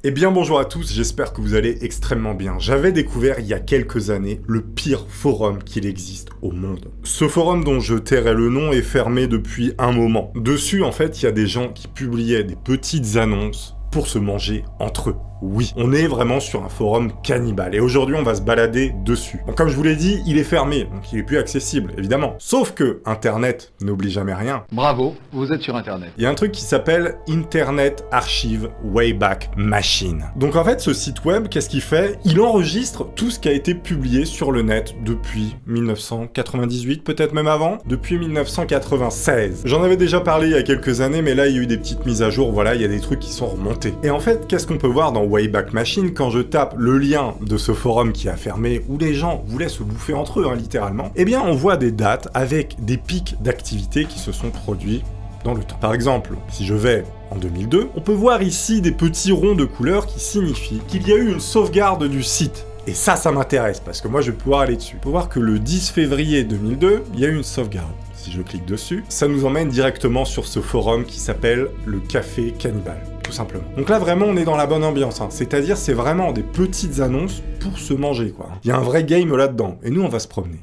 Eh bien bonjour à tous, j'espère que vous allez extrêmement bien. J'avais découvert il y a quelques années le pire forum qu'il existe au monde. Ce forum dont je tairai le nom est fermé depuis un moment. Dessus en fait il y a des gens qui publiaient des petites annonces pour se manger entre eux. Oui, on est vraiment sur un forum cannibale et aujourd'hui on va se balader dessus. Donc comme je vous l'ai dit, il est fermé, donc il est plus accessible, évidemment. Sauf que Internet n'oublie jamais rien. Bravo, vous êtes sur Internet. Il y a un truc qui s'appelle Internet Archive Wayback Machine. Donc en fait, ce site web, qu'est-ce qu'il fait? Il enregistre tout ce qui a été publié sur le net depuis 1998, peut-être même avant, depuis 1996. J'en avais déjà parlé il y a quelques années, mais là il y a eu des petites mises à jour, voilà, il y a des trucs qui sont remontés. Et en fait, qu'est-ce qu'on peut voir dans Wayback Machine quand je tape le lien de ce forum qui a fermé, où les gens voulaient se bouffer entre eux, littéralement? Eh bien, on voit des dates avec des pics d'activité qui se sont produits dans le temps. Par exemple, si je vais en 2002, on peut voir ici des petits ronds de couleur qui signifient qu'il y a eu une sauvegarde du site. Et ça m'intéresse, parce que moi je vais pouvoir aller dessus. On peut voir que le 10 février 2002, il y a eu une sauvegarde. Si je clique dessus, ça nous emmène directement sur ce forum qui s'appelle le Café Cannibale, tout simplement. Donc là vraiment on est dans la bonne ambiance, c'est-à-dire c'est vraiment des petites annonces pour se manger, quoi. Il y a un vrai game là-dedans, et nous on va se promener.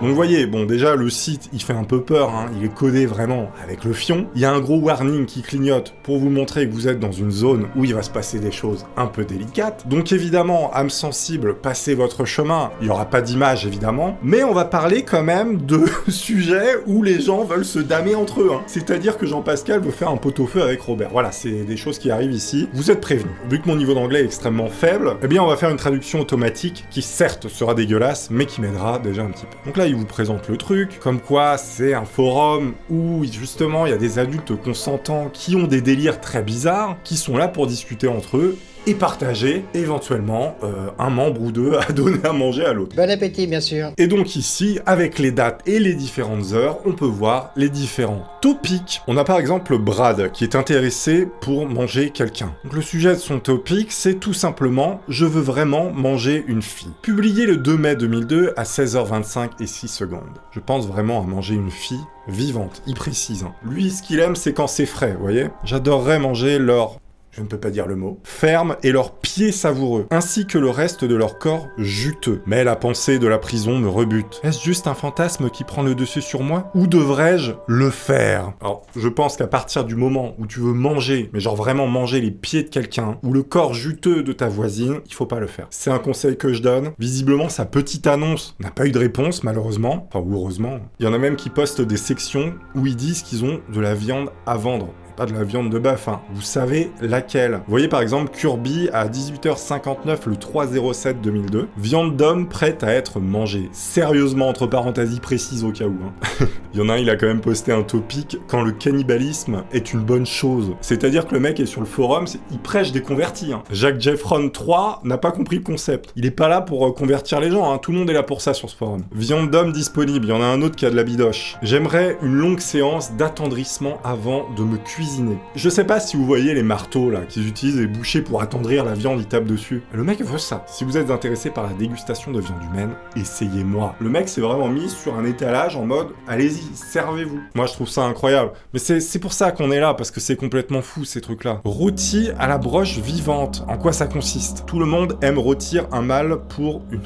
Donc vous voyez, bon déjà le site il fait un peu peur, il est codé vraiment avec le fion. Il y a un gros warning qui clignote pour vous montrer que vous êtes dans une zone où il va se passer des choses un peu délicates. Donc évidemment, âme sensible, passez votre chemin, il n'y aura pas d'image évidemment, mais on va parler quand même de sujets où les gens veulent se damer entre eux. C'est-à-dire que Jean-Pascal veut faire un pot-au-feu avec Robert. Voilà, c'est des choses qui arrivent ici. Vous êtes prévenus. Vu que mon niveau d'anglais est extrêmement faible, eh bien on va faire une traduction automatique qui certes sera dégueulasse, mais qui m'aidera déjà un petit peu. Donc là, il vous présente le truc, comme quoi c'est un forum où justement il y a des adultes consentants qui ont des délires très bizarres, qui sont là pour discuter entre eux et partager éventuellement un membre ou deux à donner à manger à l'autre. Bon appétit, bien sûr. Et donc ici, avec les dates et les différentes heures, on peut voir les différents topics. On a par exemple Brad qui est intéressé pour manger quelqu'un. Donc le sujet de son topic, c'est tout simplement « Je veux vraiment manger une fille ». Publié le 2 mai 2002 à 16h25 et 6 secondes. Je pense vraiment à manger une fille vivante, il précise. Lui, ce qu'il aime, c'est quand c'est frais, vous voyez. J'adorerais manger leur... je ne peux pas dire le mot, ferme et leurs pieds savoureux, ainsi que le reste de leur corps juteux. Mais la pensée de la prison me rebute. Est-ce juste un fantasme qui prend le dessus sur moi? Ou devrais-je le faire? Alors, je pense qu'à partir du moment où tu veux manger, mais genre vraiment manger les pieds de quelqu'un, ou le corps juteux de ta voisine, il faut pas le faire. C'est un conseil que je donne. Visiblement, sa petite annonce n'a pas eu de réponse, malheureusement. Enfin, ou heureusement. Il y en a même qui postent des sections où ils disent qu'ils ont de la viande à vendre. Pas de la viande de bœuf, Vous savez laquelle? Vous voyez par exemple Kirby à 18h59 le 3/07/2002. Viande d'homme prête à être mangée. Sérieusement, entre parenthèses précises au cas où. Il y en a un, il a quand même posté un topic quand le cannibalisme est une bonne chose. C'est-à-dire que le mec est sur le forum, il prêche des convertis. Jacques Jeffron 3 n'a pas compris le concept. Il est pas là pour convertir les gens, Tout le monde est là pour ça sur ce forum. Viande d'homme disponible, il y en a un autre qui a de la bidoche. J'aimerais une longue séance d'attendrissement avant de me cuisiner. Je sais pas si vous voyez les marteaux là qu'ils utilisent les bouchers pour attendrir la viande, ils tapent dessus. Le mec veut ça. Si vous êtes intéressé par la dégustation de viande humaine, essayez-moi. Le mec s'est vraiment mis sur un étalage en mode allez-y, servez-vous. Moi je trouve ça incroyable. Mais c'est pour ça qu'on est là, parce que c'est complètement fou ces trucs-là. Rôti à la broche vivante. En quoi ça consiste? Tout le monde aime rôtir un mâle pour une...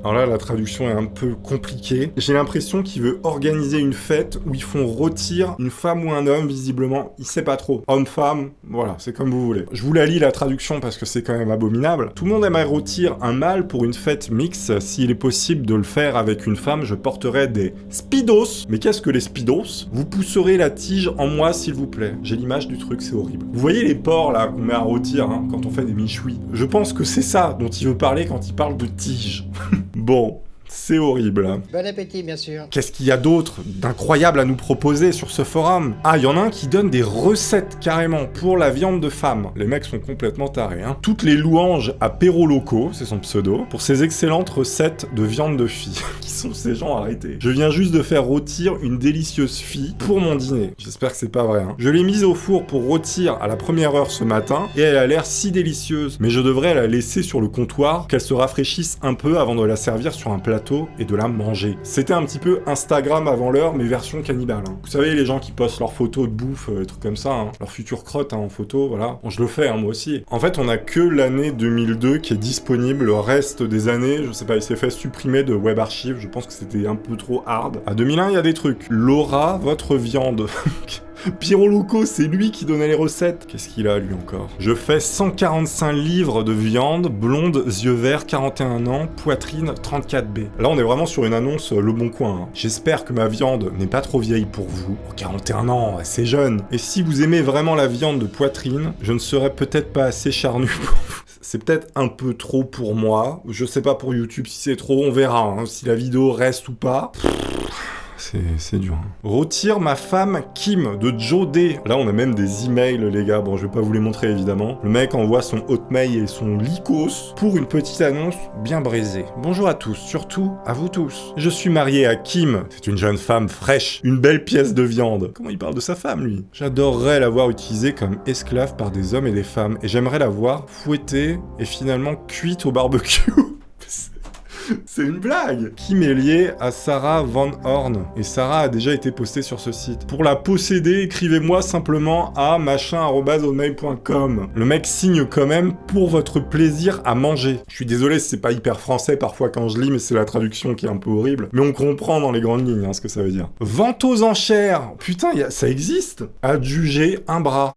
Alors là, la traduction est un peu compliquée. J'ai l'impression qu'il veut organiser une fête où ils font rôtir une femme ou un homme, visiblement. Il sait pas trop. Homme-femme, voilà, c'est comme vous voulez. Je vous la lis, la traduction, parce que c'est quand même abominable. Tout le monde aimerait rôtir un mâle pour une fête mixte. S'il est possible de le faire avec une femme, je porterai des speedos. Mais qu'est-ce que les speedos? Vous pousserez la tige en moi, s'il vous plaît. J'ai l'image du truc, c'est horrible. Vous voyez les porcs, là, qu'on met à rôtir, quand on fait des michouis? Je pense que c'est ça dont il veut parler quand il parle de tige. Bon, c'est horrible. Bon appétit, bien sûr. Qu'est-ce qu'il y a d'autre d'incroyable à nous proposer sur ce forum? Ah, il y en a un qui donne des recettes carrément pour la viande de femme. Les mecs sont complètement tarés, Toutes les louanges à Perro Loco, c'est son pseudo, pour ses excellentes recettes de viande de fille. Qui sont ces gens arrêtés? Je viens juste de faire rôtir une délicieuse fille pour mon dîner. J'espère que c'est pas vrai, Je l'ai mise au four pour rôtir à la première heure ce matin, et elle a l'air si délicieuse. Mais je devrais la laisser sur le comptoir, qu'elle se rafraîchisse un peu avant de la servir sur un plat plateau et de la manger. C'était un petit peu Instagram avant l'heure, mais version cannibale. Hein. Vous savez, les gens qui postent leurs photos de bouffe, des trucs comme ça, hein, leurs futures crottes en photo, voilà. Bon, je le fais, hein, moi aussi. En fait, on a que l'année 2002 qui est disponible. Le reste des années, je sais pas, il s'est fait supprimer de Web Archive. Je pense que c'était un peu trop hard. À 2001, il y a des trucs. Laura, votre viande. Pierrot Loco, c'est lui qui donnait les recettes. Qu'est-ce qu'il a, lui, encore? Je fais 145 livres de viande, blonde, yeux verts, 41 ans, poitrine, 34B. Là, on est vraiment sur une annonce Le Bon Coin. Hein. J'espère que ma viande n'est pas trop vieille pour vous. Oh, 41 ans, c'est jeune. Et si vous aimez vraiment la viande de poitrine, je ne serai peut-être pas assez charnu pour vous. C'est peut-être un peu trop pour moi. Je sais pas pour YouTube si c'est trop, on verra. Hein, si la vidéo reste ou pas. C'est dur. Hein. Retire ma femme Kim de Joe D. Là, on a même des emails, les gars. Bon, je vais pas vous les montrer, évidemment. Le mec envoie son hotmail et son lycos pour une petite annonce bien brisée. Bonjour à tous, surtout à vous tous. Je suis marié à Kim. C'est une jeune femme fraîche, une belle pièce de viande. Comment il parle de sa femme, lui? J'adorerais la voir utilisée comme esclave par des hommes et des femmes. Et j'aimerais la voir fouettée et finalement cuite au barbecue. C'est une blague. Kim est lié à Sarah Van Horn. Et Sarah a déjà été postée sur ce site. Pour la posséder, écrivez-moi simplement à machin@hotmail.com. Le mec signe quand même pour votre plaisir à manger. Je suis désolé si c'est pas hyper français parfois quand je lis, mais c'est la traduction qui est un peu horrible. Mais on comprend dans les grandes lignes hein, ce que ça veut dire. Vente aux enchères. Putain, ça existe. Adjuger un bras.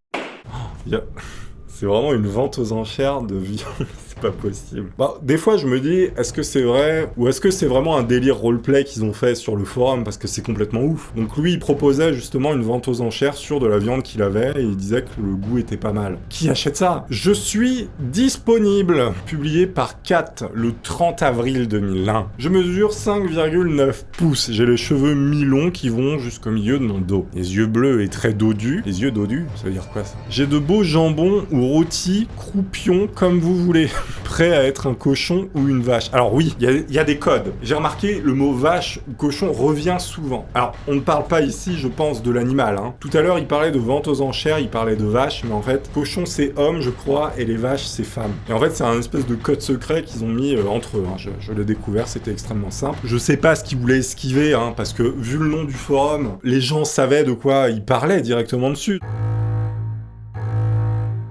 C'est vraiment une vente aux enchères de viande. Pas possible. Bah, des fois, je me dis, est-ce que c'est vrai ou est-ce que c'est vraiment un délire roleplay qu'ils ont fait sur le forum parce que c'est complètement ouf. Donc lui, il proposait justement une vente aux enchères sur de la viande qu'il avait et il disait que le goût était pas mal. Qui achète ça? Je suis disponible. Publié par Kat le 30 avril 2001. Je mesure 5,9 pouces. J'ai les cheveux mi-longs qui vont jusqu'au milieu de mon dos. Les yeux bleus et très dodus. Les yeux dodus, ça veut dire quoi ça? J'ai de beaux jambons ou rôtis, croupions, comme vous voulez. Prêt à être un cochon ou une vache. Alors oui, il y a des codes. J'ai remarqué, le mot vache ou cochon revient souvent. Alors, on ne parle pas ici, je pense, de l'animal. Hein. Tout à l'heure, il parlait de vente aux enchères, il parlait de vache, mais en fait, cochon c'est homme, je crois, et les vaches c'est femme. Et en fait, c'est un espèce de code secret qu'ils ont mis entre eux. Hein. Je l'ai découvert, c'était extrêmement simple. Je sais pas ce qu'ils voulaient esquiver, hein, parce que vu le nom du forum, les gens savaient de quoi ils parlaient directement dessus.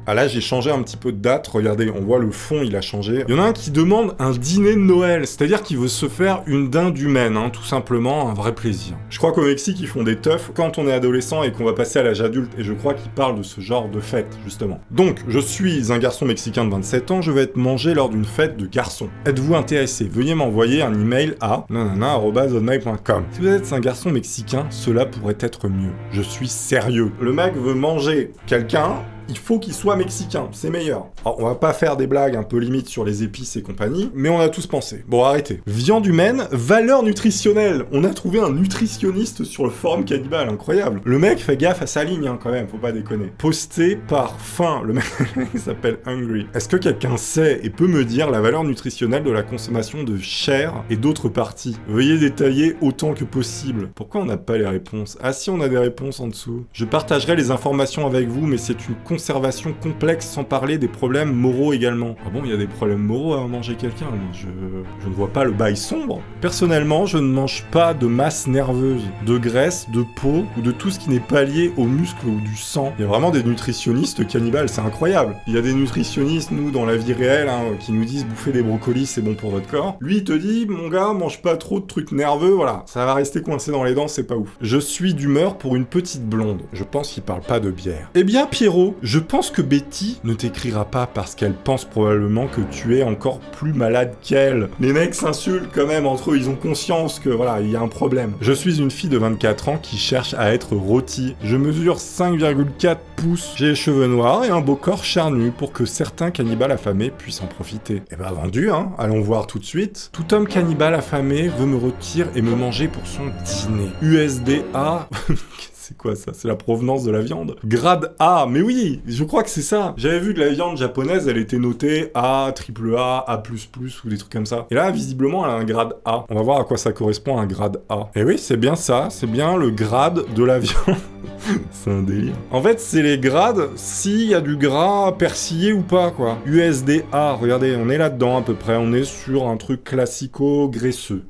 Ah là, j'ai changé un petit peu de date. Regardez, on voit le fond, il a changé. Il y en a un qui demande un dîner de Noël. C'est-à-dire qu'il veut se faire une dinde humaine, hein, tout simplement, un vrai plaisir. Je crois qu'au Mexique, ils font des teufs quand on est adolescent et qu'on va passer à l'âge adulte. Et je crois qu'ils parlent de ce genre de fête, justement. Donc, je suis un garçon mexicain de 27 ans. Je vais être mangé lors d'une fête de garçons. Êtes-vous intéressé? Veuillez m'envoyer un email à nanana@hotmail.com. Si vous êtes un garçon mexicain, cela pourrait être mieux. Je suis sérieux. Le mec veut manger quelqu'un. Il faut qu'il soit mexicain, c'est meilleur. Alors, on va pas faire des blagues un peu limites sur les épices et compagnie, mais on a tous pensé. Bon, arrêtez. Viande humaine, valeur nutritionnelle. On a trouvé un nutritionniste sur le forum cannibale, incroyable. Le mec fait gaffe à sa ligne, hein, quand même, faut pas déconner. Posté par faim, le mec il s'appelle Hungry. Est-ce que quelqu'un sait et peut me dire la valeur nutritionnelle de la consommation de chair et d'autres parties? Veuillez détailler autant que possible. Pourquoi on n'a pas les réponses? Ah si, on a des réponses en dessous. Je partagerai les informations avec vous, mais c'est une conservation complexe sans parler des problèmes moraux également. Ah bon, il y a des problèmes moraux à manger quelqu'un? Je ne vois pas le bail sombre. Personnellement, je ne mange pas de masse nerveuse, de graisse, de peau ou de tout ce qui n'est pas lié aux muscles ou du sang. Il y a vraiment des nutritionnistes cannibales, c'est incroyable. Il y a des nutritionnistes, nous, dans la vie réelle, hein, qui nous disent bouffer des brocolis, c'est bon pour votre corps. Lui, il te dit, mon gars, mange pas trop de trucs nerveux, voilà, ça va rester coincé dans les dents, c'est pas ouf. Je suis d'humeur pour une petite blonde. Je pense qu'il parle pas de bière. Eh bien, Pierrot, je pense que Betty ne t'écrira pas parce qu'elle pense probablement que tu es encore plus malade qu'elle. Les mecs s'insultent quand même entre eux, ils ont conscience que voilà, il y a un problème. Je suis une fille de 24 ans qui cherche à être rôtie. Je mesure 5,4 pouces, j'ai les cheveux noirs et un beau corps charnu pour que certains cannibales affamés puissent en profiter. Eh ben vendu, hein, allons voir tout de suite. Tout homme cannibale affamé veut me rôtir et me manger pour son dîner. USDA... C'est quoi ça? C'est la provenance de la viande? Grade A, mais oui, je crois que c'est ça. J'avais vu que la viande japonaise, elle était notée A, AAA, A++, ou des trucs comme ça. Et là, visiblement, elle a un grade A. On va voir à quoi ça correspond un grade A. Et oui, c'est bien ça, c'est bien le grade de la viande. C'est un délire. En fait, c'est les grades s'il y a du gras persillé ou pas, quoi. USDA, regardez, on est là-dedans à peu près, on est sur un truc classico-graisseux.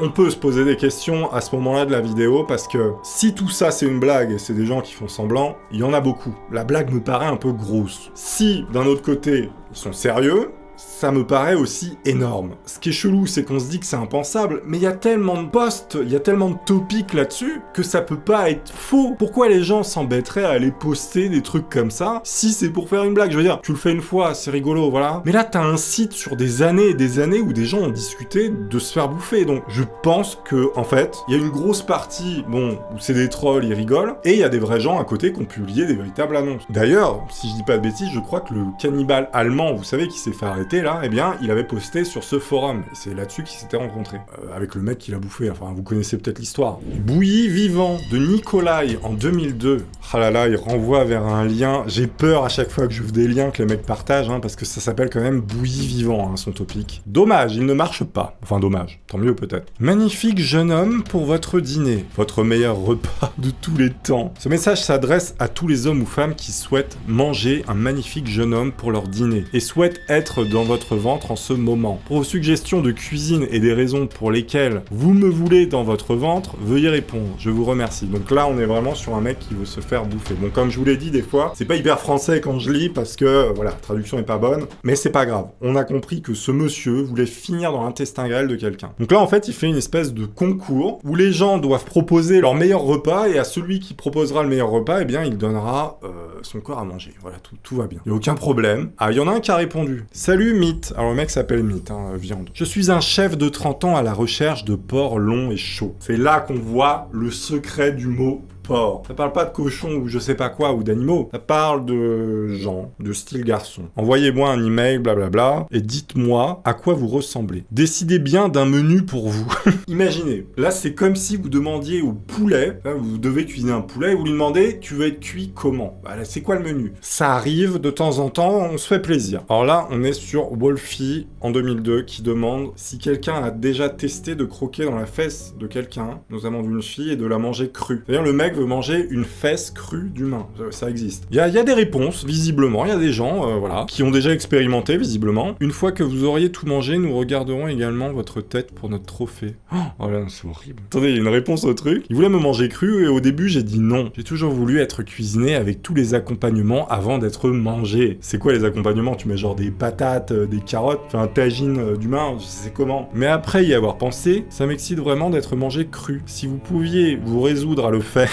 on peut se poser des questions à ce moment-là de la vidéo, parce que si tout ça c'est une blague et c'est des gens qui font semblant, il y en a beaucoup. La blague me paraît un peu grosse. Si, d'un autre côté, ils sont sérieux, ça me paraît aussi énorme. Ce qui est chelou, c'est qu'on se dit que c'est impensable, mais il y a tellement de posts, il y a tellement de topics là-dessus, que ça peut pas être faux. Pourquoi les gens s'embêteraient à aller poster des trucs comme ça, si c'est pour faire une blague? Je veux dire, tu le fais une fois, c'est rigolo, voilà. Mais là, t'as un site sur des années et des années où des gens ont discuté de se faire bouffer. Donc, je pense que, en fait, il y a une grosse partie, bon, où c'est des trolls, ils rigolent, et il y a des vrais gens à côté qui ont publié des véritables annonces. D'ailleurs, si je dis pas de bêtises, je crois que le cannibale allemand, vous savez, qui s'est fait arrêter, là, eh bien, il avait posté sur ce forum, et c'est là-dessus qu'ils s'étaient rencontrés. Avec le mec qui l'a bouffé, enfin, vous connaissez peut-être l'histoire. Bouilli vivant, de Nikolai, en 2002. Ah là là, il renvoie vers un lien, j'ai peur à chaque fois que j'ouvre des liens que les mecs partagent, hein, parce que ça s'appelle quand même Bouilli vivant, hein, son topic. Dommage, il ne marche pas. Enfin, dommage, tant mieux peut-être. Magnifique jeune homme pour votre dîner, votre meilleur repas de tous les temps. Ce message s'adresse à tous les hommes ou femmes qui souhaitent manger un magnifique jeune homme pour leur dîner, et souhaitent être dans votre ventre en ce moment. Pour vos suggestions de cuisine et des raisons pour lesquelles vous me voulez dans votre ventre, veuillez répondre. Je vous remercie. Donc là, on est vraiment sur un mec qui veut se faire bouffer. Bon, comme je vous l'ai dit des fois, c'est pas hyper français quand je lis parce que, voilà, la traduction est pas bonne, mais c'est pas grave. On a compris que ce monsieur voulait finir dans l'intestin grêle de quelqu'un. Donc là, en fait, il fait une espèce de concours où les gens doivent proposer leur meilleur repas et à celui qui proposera le meilleur repas, eh bien, il donnera son corps à manger. Voilà, tout va bien. Il y a aucun problème. Ah, il y en a un qui a répondu. Salut, Mythe. Alors le mec s'appelle Mythe, hein, viande. Je suis un chef de 30 ans à la recherche de porc long et chaud. C'est là qu'on voit le secret du mot porc. Ça parle pas de cochon ou je sais pas quoi ou d'animaux. Ça parle de gens, de style garçon. Envoyez-moi un email, blablabla, et dites-moi à quoi vous ressemblez. Décidez bien d'un menu pour vous. Imaginez, là c'est comme si vous demandiez au poulet, là vous devez cuisiner un poulet, et vous lui demandez tu veux être cuit comment? Bah là, c'est quoi le menu? Ça arrive de temps en temps, on se fait plaisir. Alors là, on est sur Wolfie en 2002 qui demande si quelqu'un a déjà testé de croquer dans la fesse de quelqu'un, notamment d'une fille, et de la manger crue. C'est-à-dire le mec veut manger une fesse crue d'humain. Ça existe. Il y a des réponses, visiblement. Il y a des gens, voilà, qui ont déjà expérimenté, visiblement. Une fois que vous auriez tout mangé, nous regarderons également votre tête pour notre trophée. Oh là, c'est horrible. Attendez, il y a une réponse au truc. Il voulait me manger cru et au début, j'ai dit non. J'ai toujours voulu être cuisiné avec tous les accompagnements avant d'être mangé. C'est quoi les accompagnements? Tu mets genre des patates, des carottes, enfin un tagine d'humain, je sais comment. Mais après y avoir pensé, ça m'excite vraiment d'être mangé cru. Si vous pouviez vous résoudre à le faire,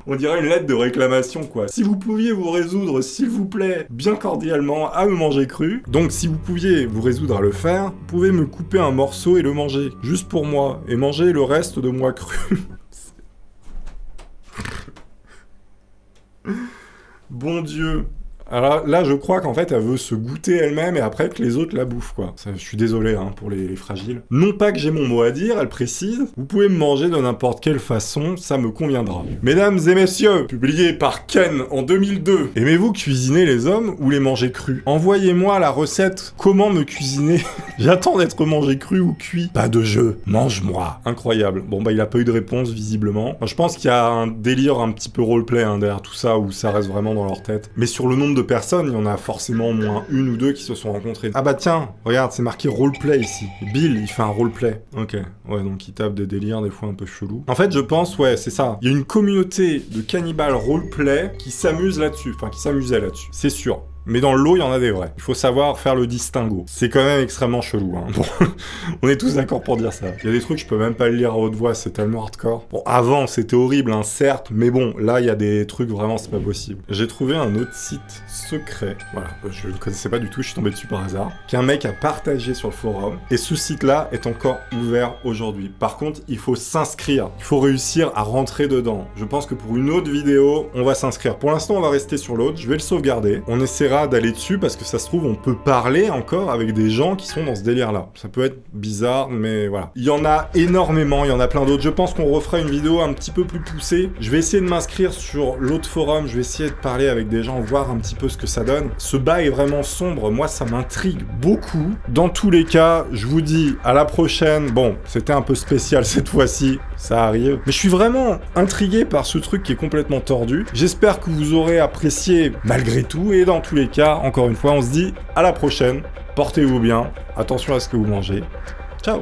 on dirait une lettre de réclamation, quoi. Si vous pouviez vous résoudre, s'il vous plaît, bien cordialement, à me manger cru. Donc, si vous pouviez vous résoudre à le faire, vous pouvez me couper un morceau et le manger. Juste pour moi. Et manger le reste de moi cru. Bon Dieu. Alors là, je crois qu'en fait, elle veut se goûter elle-même et après que les autres la bouffent, quoi. Ça, je suis désolé, hein, pour les fragiles. Non pas que j'ai mon mot à dire, elle précise. Vous pouvez me manger de n'importe quelle façon, ça me conviendra. Mesdames et messieurs, publié par Ken en 2002. Aimez-vous cuisiner les hommes ou les manger crus? Envoyez-moi la recette comment me cuisiner. J'attends d'être mangé cru ou cuit. Pas de jeu, mange-moi. Incroyable. Bon, bah, il a pas eu de réponse, visiblement. Enfin, je pense qu'il y a un délire un petit peu roleplay, hein, derrière tout ça, où ça reste vraiment dans leur tête. Mais sur le nombre de personnes, il y en a forcément au moins une ou deux qui se sont rencontrés. Ah bah tiens, regarde, c'est marqué roleplay ici. Bill, il fait un roleplay. Ok, ouais, donc il tape des délires des fois un peu chelous. En fait, je pense, ouais, c'est ça. Il y a une communauté de cannibales roleplay qui s'amuse là-dessus, enfin qui s'amusait là-dessus, c'est sûr. Mais dans le lot, il y en a des vrais. Il faut savoir faire le distinguo. C'est quand même extrêmement chelou, hein. Bon, on est tous d'accord pour dire ça. Il y a des trucs, je peux même pas le lire à haute voix, c'est tellement hardcore. Bon, avant, c'était horrible, hein, certes, mais bon, là, il y a des trucs, vraiment, c'est pas possible. J'ai trouvé un autre site secret, voilà, je ne connaissais pas du tout, je suis tombé dessus par hasard, qu'un mec a partagé sur le forum, et ce site-là est encore ouvert aujourd'hui. Par contre, il faut s'inscrire. Il faut réussir à rentrer dedans. Je pense que pour une autre vidéo, on va s'inscrire. Pour l'instant, on va rester sur l'autre, je vais le sauvegarder. On essaiera d'aller dessus parce que ça se trouve on peut parler encore avec des gens qui sont dans ce délire là. Ça peut être bizarre mais voilà. Il y en a énormément, il y en a plein d'autres. Je pense qu'on refera une vidéo un petit peu plus poussée. Je vais essayer de m'inscrire sur l'autre forum, je vais essayer de parler avec des gens, voir un petit peu ce que ça donne. Ce bas est vraiment sombre, moi ça m'intrigue beaucoup. Dans tous les cas, je vous dis à la prochaine. Bon, c'était un peu spécial cette fois-ci, ça arrive. Mais je suis vraiment intrigué par ce truc qui est complètement tordu. J'espère que vous aurez apprécié malgré tout et dans tous les cas, encore une fois, on se dit à la prochaine. Portez-vous bien. Attention à ce que vous mangez. Ciao!